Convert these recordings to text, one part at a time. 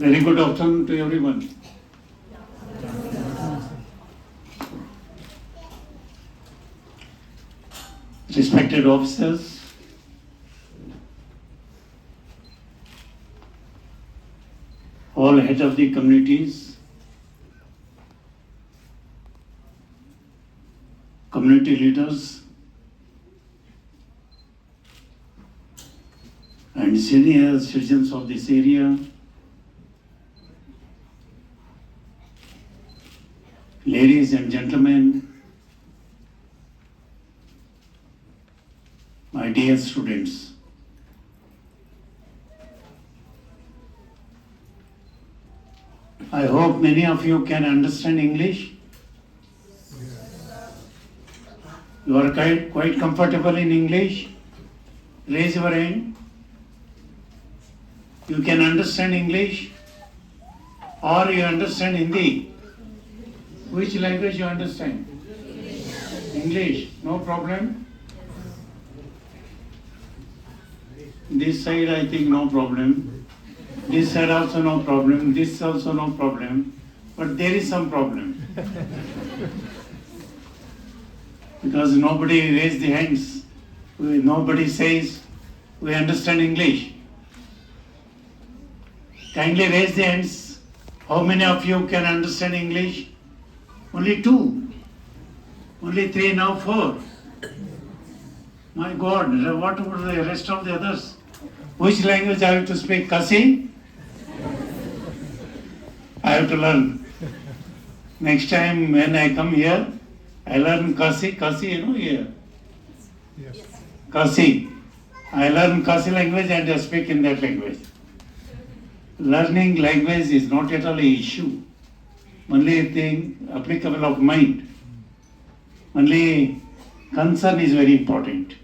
Very good afternoon to everyone. Respected officers, all head of the communities, community leaders, and senior citizens of this area, ladies and gentlemen, my dear students. I hope many of you can understand English. You are quite comfortable in English. Raise your hand. You can understand English or you understand Hindi. Which language you understand? English. No problem. This side I think no problem. This side also no problem. This also no problem. But there is some problem. Because nobody raised the hands. Nobody says we understand English. Kindly raise the hands. How many of you can understand English? Only 2. Only 3, now 4. My God, what about the rest of the others? Which language I have to speak? Kasi? I have to learn. Next time when I come here, I learn Kasi. Kasi, you know here? Yes. Kasi. I learn Kasi language and I speak in that language. Learning language is not at all an issue. Only a thing applicable of mind. Only concern is very important.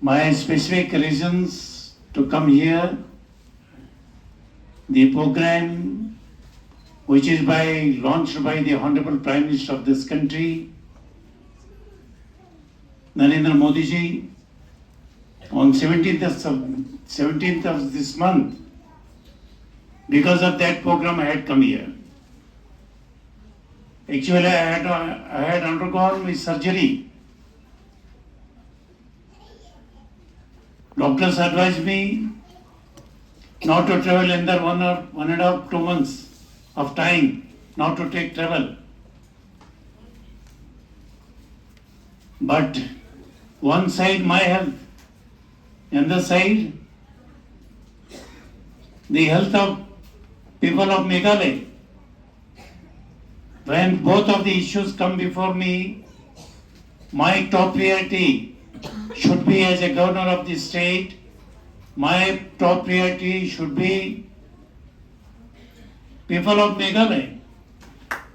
My specific reasons to come here, the program which is launched by the Honorable Prime Minister of this country, Narendra Modi ji, on 17th of this month. Because of that program I had come here. Actually I had undergone my surgery. Doctors advised me not to travel in the 1.5 2 months of time, not to take travel. But one side my health, another side the health of people of Meghalaya. When both of the issues come before me, my top priority should be, as a governor of the state, my top priority should be people of Meghalaya.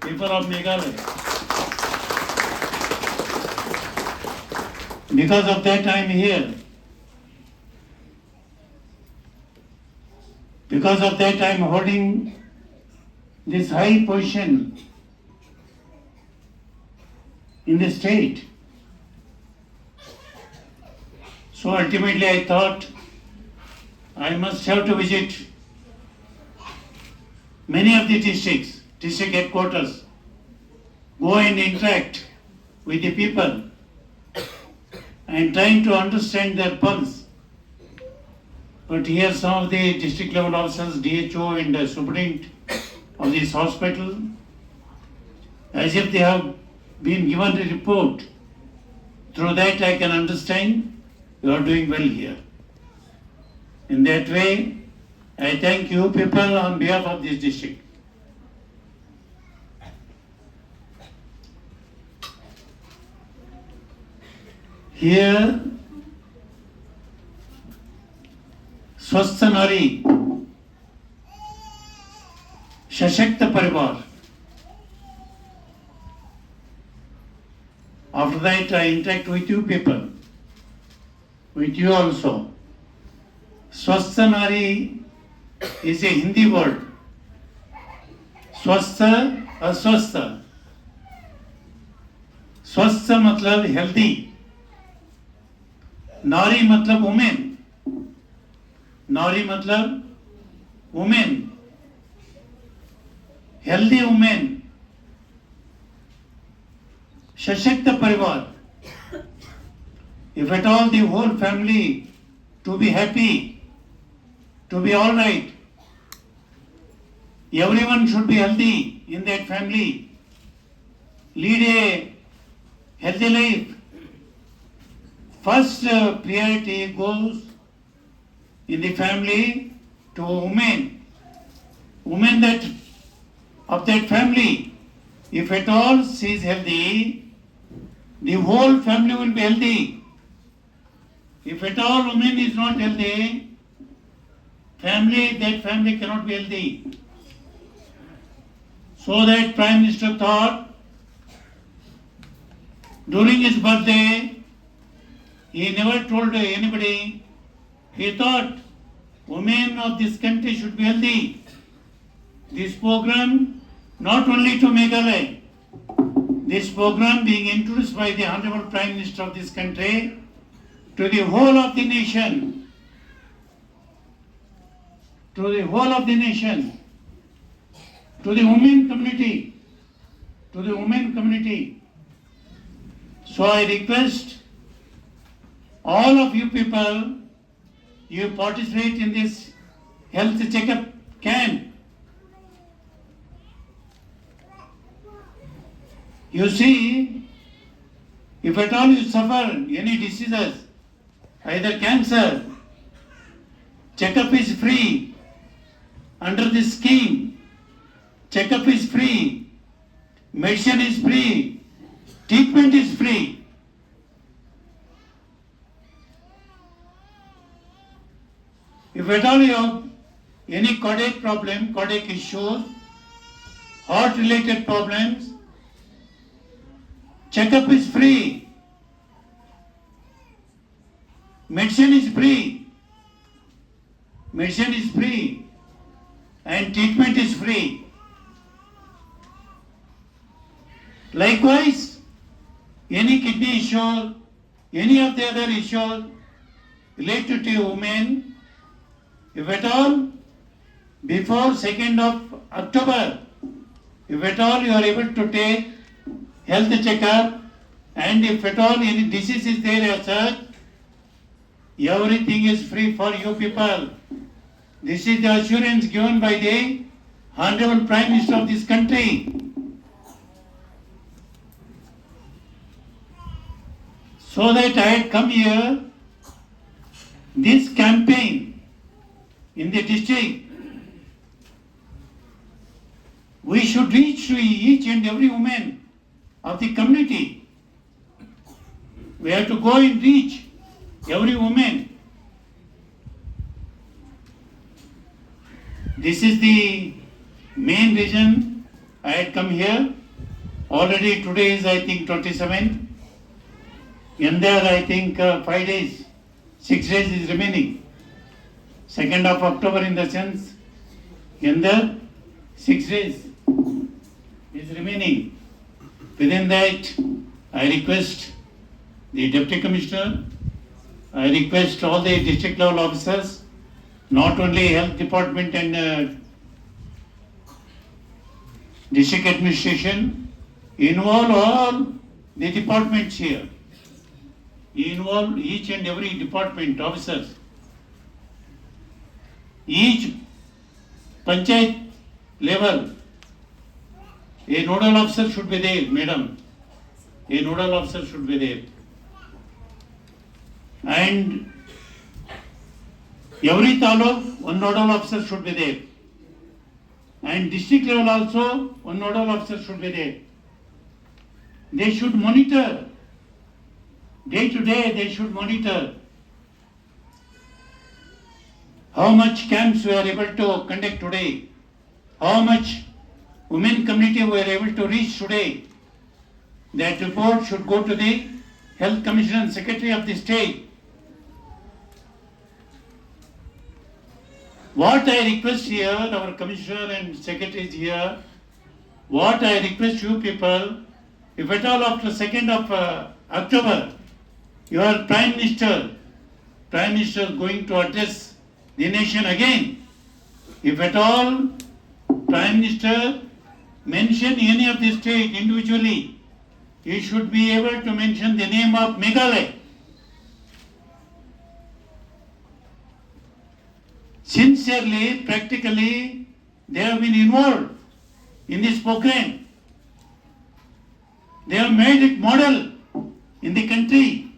People of Meghalaya. Because of that I am here. Because of that I am holding this high position in the state. So ultimately I thought I must have to visit many of the districts, district headquarters, go and interact with the people and trying to understand their pulse. But here some of the district level officers, DHO and the superintendent of this hospital, as if they have been given a report. Through that I can understand you are doing well here. In that way, I thank you people on behalf of this district. Here, स्वस्थ नारी, सशक्त परिवार. After that, I interact with you people, with you also. स्वस्थ नारी is a Hindi word. स्वस्थ, अस्वस्थ. स्वस्थ मतलब healthy. नारी मतलब वुमेन. नारी मतलब women, healthy women, Shashakta Parivar. If at all the whole family to be happy, to be all right, everyone should be healthy in that family, lead a healthy life. First priority goes in the family to women that of that family. If at all she is healthy, the whole family will be healthy. If at all woman is not healthy, that family cannot be healthy. So that Prime Minister thought, during his birthday, he never told anybody, he thought women of this country should be healthy. This program, not only to Meghalaya, this program being introduced by the Honorable Prime Minister of this country to the whole of the nation, to the women community. So I request all of you people, you participate in this health checkup camp. You see, if at all you suffer any diseases, either cancer, checkup is free. Under this scheme, checkup is free, medicine is free, treatment is free. If at all you have any cardiac problem, cardiac issues, heart related problems, checkup is free, medicine is free, and treatment is free. Likewise, any kidney issue, any of the other issues related to women, if at all, before 2nd of October, if at all you are able to take health checkup, and if at all any disease is there as such, everything is free for you people. This is the assurance given by the Honorable Prime Minister of this country. So that I had come here, this campaign in the district, we should reach to each and every woman of the community. We have to go and reach every woman. This is the main reason I had come here. Already today is, I think, 27. In there, I think 5 days, 6 days is remaining. 2nd of October in the sense, in there, 6 days is remaining. Within that, I request the Deputy Commissioner, I request all the district level officers, not only Health Department and District Administration, involve all the departments here. Involve each and every department officers. Each panchayat level, a nodal officer should be there, madam. A nodal officer should be there. And every taluk, one nodal officer should be there. And district level also, one nodal officer should be there. They should monitor. Day to day, they should monitor how much camps we are able to conduct today, how much women community we are able to reach today. That report should go to the Health Commissioner and Secretary of the State. What I request here, our Commissioner and Secretaries here, what I request you people, if at all after 2nd of October, your Prime Minister is going to address the nation again. If at all Prime Minister mention any of the state individually, he should be able to mention the name of Meghalaya. Sincerely, practically, they have been involved in this program. They have made it model in the country.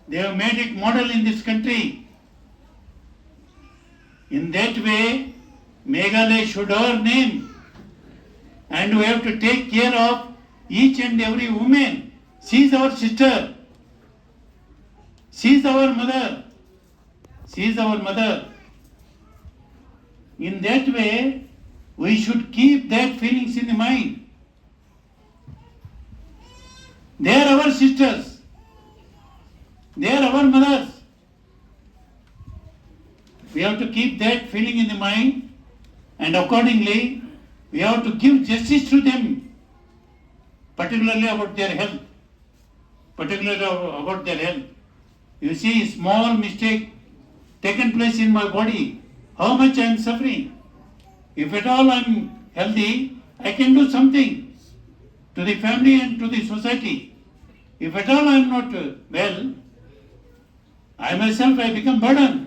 They have made it model in this country. In that way, Meghalaya should have name. And we have to take care of each and every woman. She is our sister. She is our mother. She is our mother. In that way, we should keep that feelings in the mind. They are our sisters. They are our mothers. We have to keep that feeling in the mind, and accordingly, we have to give justice to them, particularly about their health. Particularly about their health. You see, small mistake taken place in my body, how much I am suffering. If at all I am healthy, I can do something to the family and to the society. If at all I am not well, I myself I become burden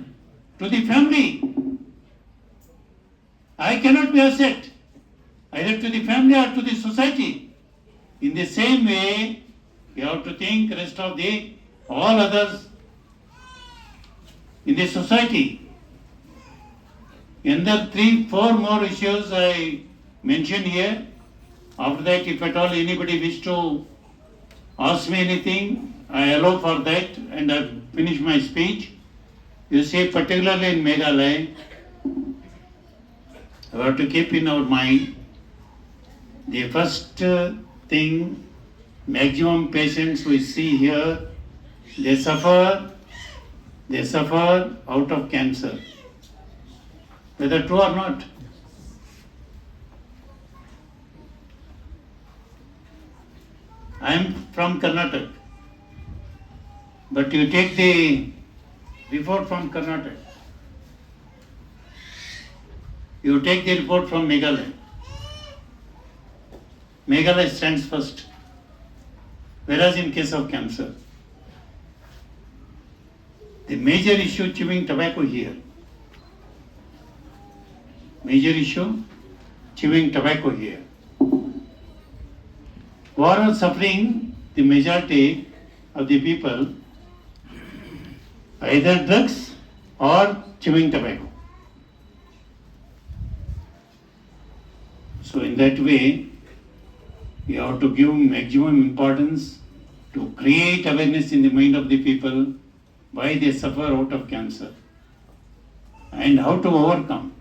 to the family. I cannot be asset either to the family or to the society. In the same way, you have to think rest of the all others in the society. Another 3-4 more issues I mention here. After that, if at all anybody wish to ask me anything, I allow for that and I finish my speech. You see, particularly in Meghalaya, we have to keep in our mind the first thing, maximum patients we see here, they suffer out of cancer. Whether true or not? I am from Karnataka, but you take the report from Karnataka, you take the report from Meghalaya. Meghalaya stands first, whereas in case of cancer, the major issue chewing tobacco here. Major issue chewing tobacco here. Who are suffering, the majority of the people, either drugs or chewing tobacco. So in that way, you have to give maximum importance to create awareness in the mind of the people why they suffer out of cancer and how to overcome.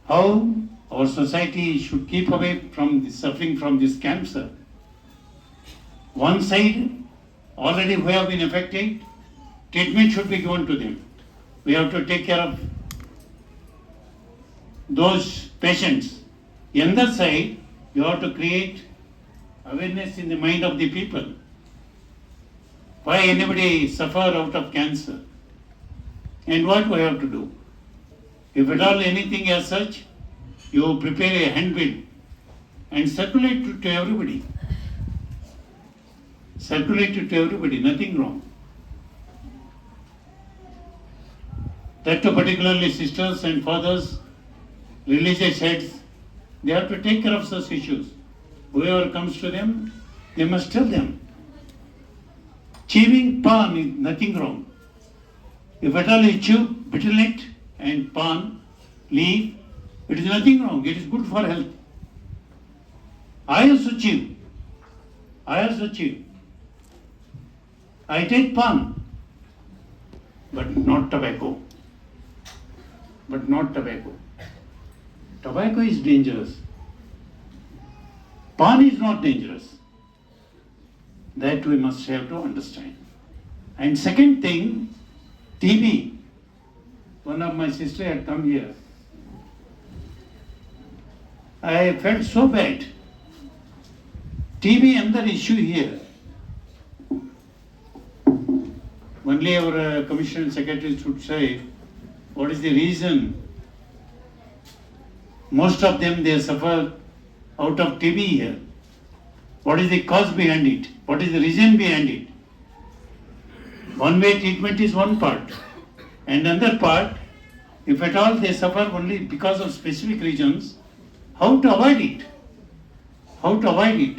How our society should keep away from the suffering from this cancer. One side, already who have been affected, treatment should be given to them. We have to take care of those patients. The other side, you have to create awareness in the mind of the people. Why anybody suffer out of cancer? And what we have to do? If at all anything as such, you prepare a handbill and circulate it to everybody. Circulate it to everybody, nothing wrong. That to particularly sisters and fathers, religious heads, they have to take care of such issues. Whoever comes to them, they must tell them. Chewing pan is nothing wrong. If at all you chew betel nut and pan leaf, it is nothing wrong. It is good for health. I also chew. I take pan, but not tobacco. Tobacco is dangerous. Pan is not dangerous. That we must have to understand. And second thing, TB. One of my sister had come here. I felt so bad. TB another issue here. Only our commissioner and secretary should say what is the reason Most of them, they suffer out of TB here. What is the cause behind it? What is the reason behind it? One-way treatment is one part. And another part, if at all they suffer only because of specific reasons, how to avoid it? How to avoid it?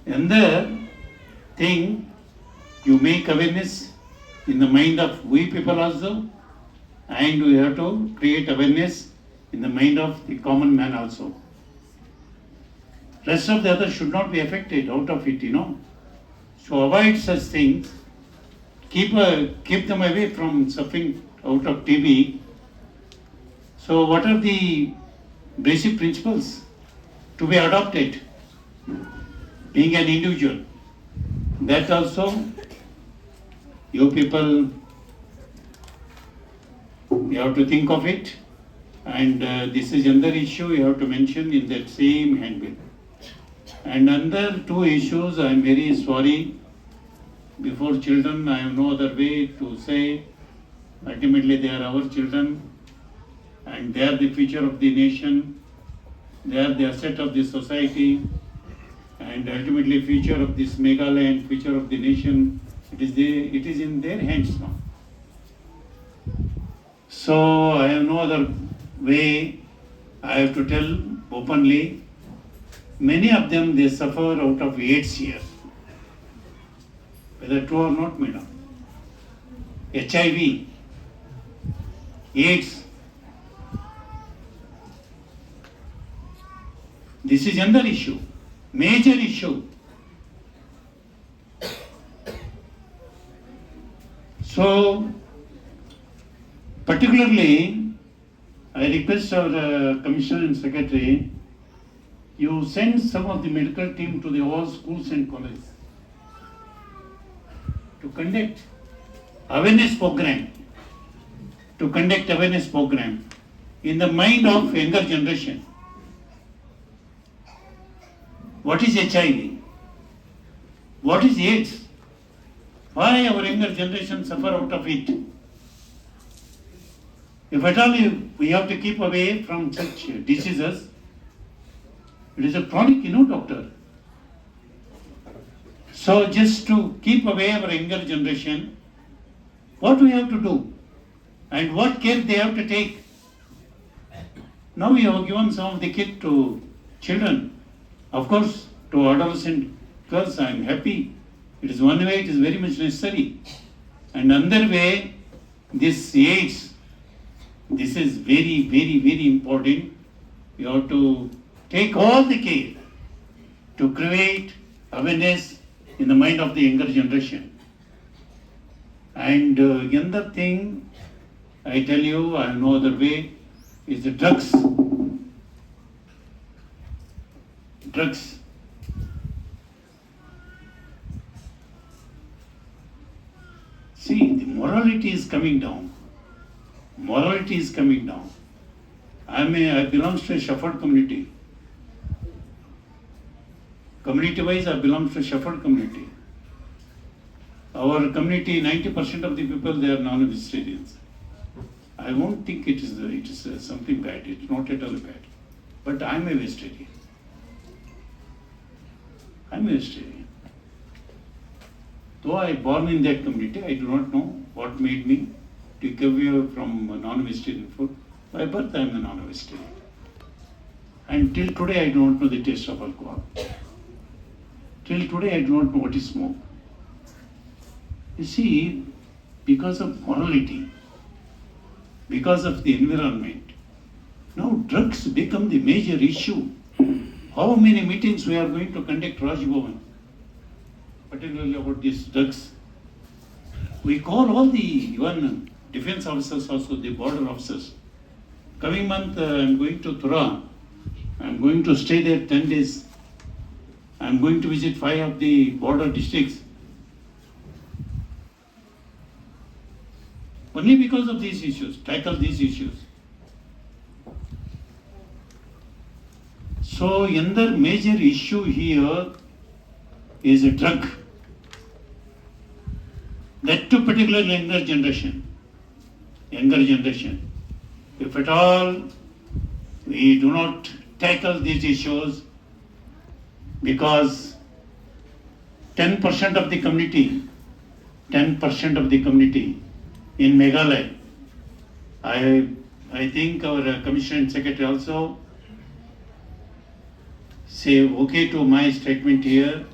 Another thing, you make awareness in the mind of we people also, and we have to create awareness in the mind of the common man also. Rest of the others should not be affected out of it, So avoid such things. Keep them away from suffering out of TB. So what are the basic principles to be adopted? Being an individual. That also, you people, you have to think of it. And this is another issue you have to mention in that same handbill. And under two issues, I am very sorry. Before children, I have no other way to say. Ultimately, they are our children, and they are the future of the nation. They are the asset of the society, and ultimately, future of this Meghalaya and future of the nation. It is in their hands now. So I have no other way. I have to tell openly. Many of them, they suffer out of AIDS here. Whether true or not, madam. HIV, AIDS. This is another issue, major issue. So, particularly, I request our Commissioner and Secretary, you send some of the medical team to the all schools and colleges to conduct awareness program, in the mind of younger generation. What is HIV? What is AIDS? Why our younger generation suffer out of it? If at all we have to keep away from such diseases, it is a chronic, doctor. So just to keep away our younger generation, what we have to do and what care they have to take. Now we have given some of the kit to children. Of course, to adolescent girls, I am happy. It is one way, it is very much necessary. And another way, this AIDS, this is very, very, very important. You have to take all the care to create awareness in the mind of the younger generation. And another thing, I tell you, I have no other way, is the drugs. Drugs. See, the morality is coming down. Morality is coming down. I belong to a shuffled community. Community-wise, I belong to a shuffled community. Our community, 90% of the people, they are non-vegetarians. I won't think it is something bad. It's not at all bad. But I'm a vegetarian. Though I born in that community, I do not know what made me take away from non-vegetarian food. By birth, I am a non-vegetarian. And till today, I do not know the taste of alcohol. Till today, I do not know what is smoke. You see, because of morality, because of the environment, now drugs become the major issue. How many meetings we are going to conduct, Raj Bhavan, particularly about these drugs. We call all the even defense officers also, the border officers. Coming month, I am going to Tura. I am going to stay there 10 days. I am going to visit 5 of the border districts. Only because of these issues, tackle these issues. So, another major issue here is a drug. That too particularly younger generation. If at all we do not tackle these issues, because 10% of the community, 10% of the community in Meghalaya, I think our Commissioner and Secretary also say okay to my statement here,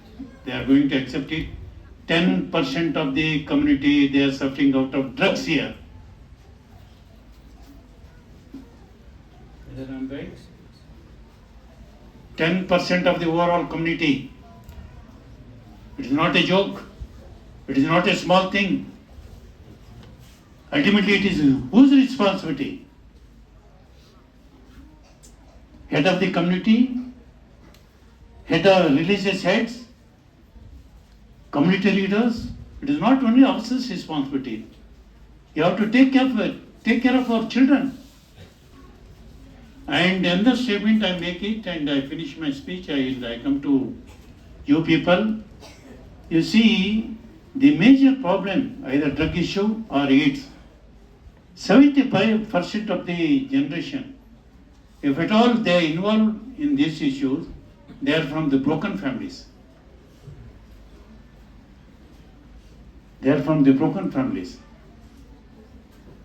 they are going to accept it. 10% of the community, they are suffering out of drugs here. Whether I'm right? 10% of the overall community. It is not a joke. It is not a small thing. Ultimately, it is whose responsibility? Head of the community, head of religious heads, community leaders. It is not only officers' responsibility. You have to take care of it, take care of our children. And in the statement I make it and I finish my speech, I come to you people. You see, the major problem, either drug issue or AIDS, 75% of the generation, if at all they are involved in these issues, they are from the broken families. They are from the broken families.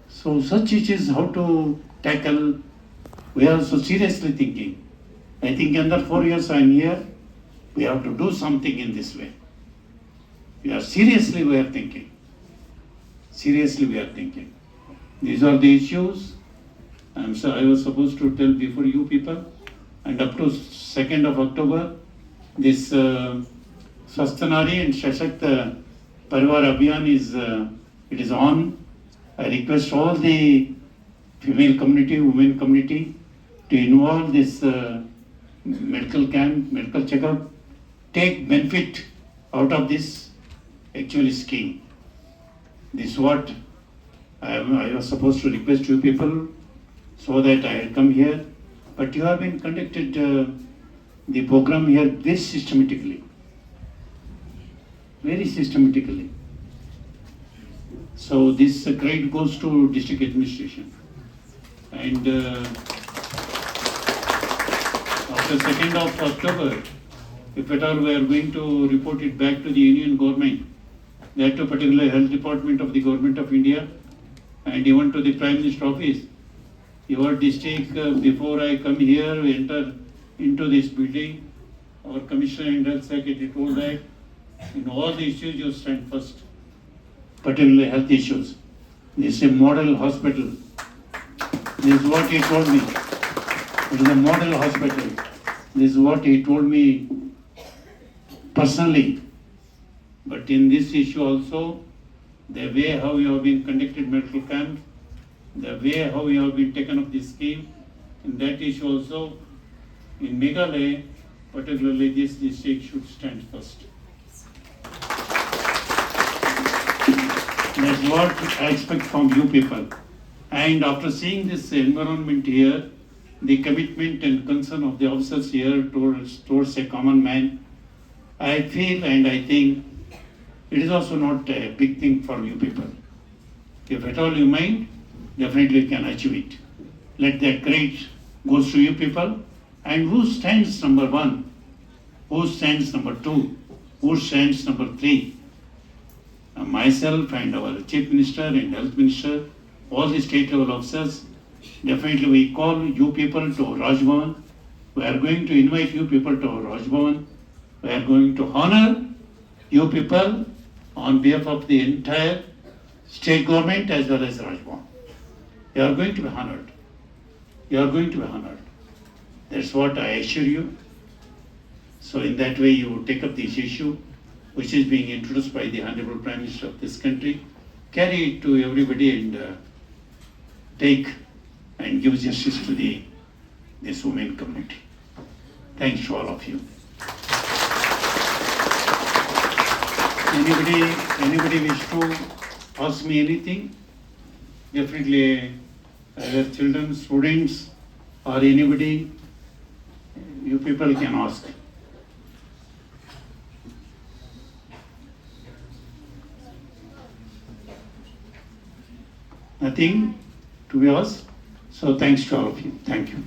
So such issues how to tackle, we are so seriously thinking. I think under 4 years I am here, we have to do something in this way. We are thinking. Seriously we are thinking. These are the issues. I was supposed to tell before you people, and up to 2nd of October, this Swastanari and Shashakt Parivar Abhiyan it is on. I request all the female community, women community to involve this medical camp, medical checkup, take benefit out of this actual scheme. This is what I was supposed to request you people so that I had come here. But you have been conducted the program here very systematically. Very systematically. So this credit goes to district administration. And after 2nd of October, if at all we are going to report it back to the union government, that to particular health department of the government of India, and even to the Prime Minister office, your district, before I come here, we enter into this building, our Commissioner and Health Secretary told that in all the issues you stand first, particularly health issues. This is a model hospital. This is what he told me. It is a model hospital. This is what he told me personally. But in this issue also, the way how you have been conducted medical camps, the way how you have been taken up this scheme, in that issue also, in Meghalaya, particularly this district should stand first. That's what I expect from you people. And after seeing this environment here, the commitment and concern of the officers here towards a common man, I feel and I think it is also not a big thing for you people. If at all you mind, definitely you can achieve it. Let that credit goes to you people. And who stands number 1? Who stands number 2? Who stands number 3? Myself and our Chief Minister and Health Minister, all the state level officers, definitely we call you people to Raj Bhavan. We are going to invite you people to Raj Bhavan. We are going to honor you people on behalf of the entire state government as well as Raj Bhavan. You are going to be honored. You are going to be honored. That's what I assure you. So in that way you take up this issue, which is being introduced by the Honorable Prime Minister of this country, carry it to everybody and take and give justice to this women community. Thanks to all of you. Anybody wish to ask me anything? Definitely either children, students or anybody, you people can ask. Nothing to be asked. So thanks to all of you. Thank you.